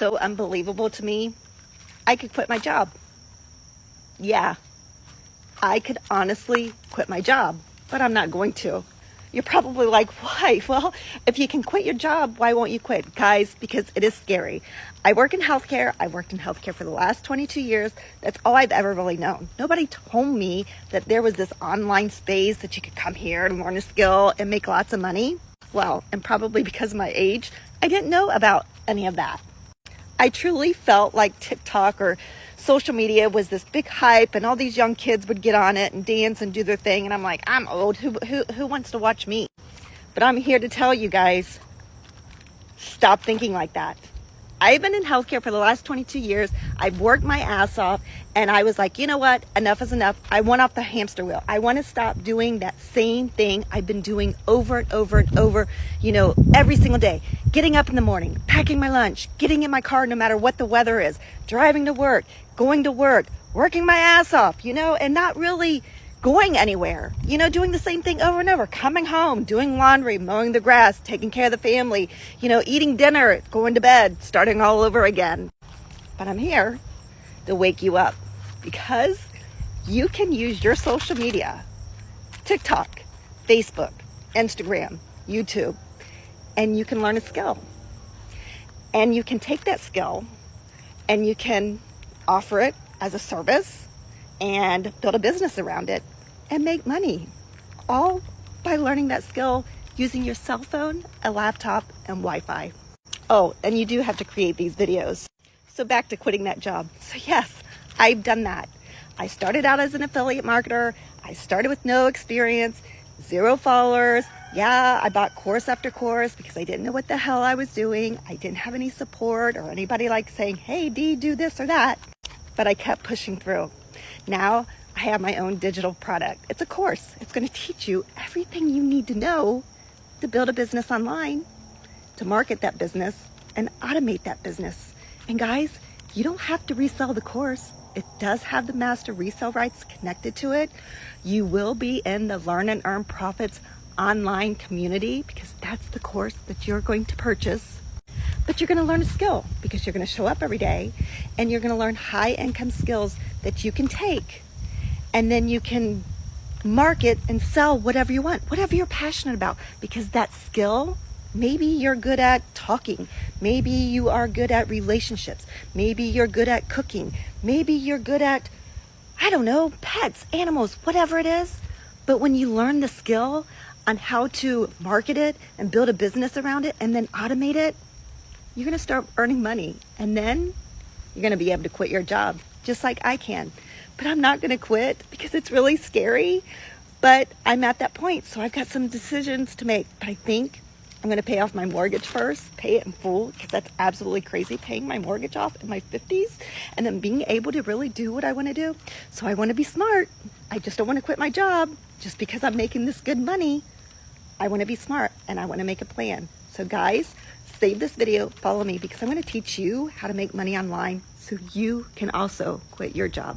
so unbelievable to me. I could quit my job. Yeah, I could honestly quit my job, but I'm not going to. You're probably like, why? Well, if you can quit your job, why won't you quit? Guys, because it is scary. I work in healthcare. I worked in healthcare for the last 22 years. That's all I've ever really known. Nobody told me that there was this online space that you could come here and learn a skill and make lots of money. Well, and probably because of my age, I didn't know about any of that. I truly felt like TikTok or social media was this big hype and all these young kids would get on it and dance and do their thing. And I'm like, I'm old. Who wants to watch me? But I'm here to tell you guys, stop thinking like that. I've been in healthcare for the last 22 years. I've worked my ass off, and I was like, you know what? Enough is enough. I want off the hamster wheel. I want to stop doing that same thing I've been doing over and over and over, every single day. Getting up in the morning, packing my lunch, getting in my car no matter what the weather is, driving to work, going to work, working my ass off, and not really going anywhere, doing the same thing over and over, coming home, doing laundry, mowing the grass, taking care of the family, eating dinner, going to bed, starting all over again. But I'm here to wake you up because you can use your social media, TikTok, Facebook, Instagram, YouTube, and you can learn a skill. And you can take that skill and you can offer it as a service and build a business around it and make money, all by learning that skill using your cell phone, a laptop, and Wi-Fi. Oh, and you do have to create these videos. So back to quitting that job. So yes, I've done that. I started out as an affiliate marketer. I started with no experience, 0 followers. Yeah, I bought course after course because I didn't know what the hell I was doing. I didn't have any support or anybody saying, hey, Dee, do this or that. But I kept pushing through. Now I have my own digital product. It's a course. It's going to teach you everything you need to know to build a business online, to market that business, and automate that business. And guys, you don't have to resell the course. It does have the master resale rights connected to it. You will be in the Learn and Earn Profits online community because that's the course that you're going to purchase. But you're going to learn a skill because you're going to show up every day and you're going to learn high income skills that you can take. And then you can market and sell whatever you want, whatever you're passionate about, because that skill, maybe you're good at talking. Maybe you are good at relationships. Maybe you're good at cooking. Maybe you're good at, pets, animals, whatever it is. But when you learn the skill on how to market it and build a business around it and then automate it, you're going to start earning money. And then you're going to be able to quit your job just like I can. But I'm not going to quit because it's really scary. But I'm at that point. So I've got some decisions to make. But I think I'm going to pay off my mortgage first, pay it in full, because that's absolutely crazy, paying my mortgage off in my 50s and then being able to really do what I want to do. So I want to be smart. I just don't want to quit my job just because I'm making this good money. I want to be smart and I want to make a plan. So guys, save this video, follow me, because I'm going to teach you how to make money online so you can also quit your job.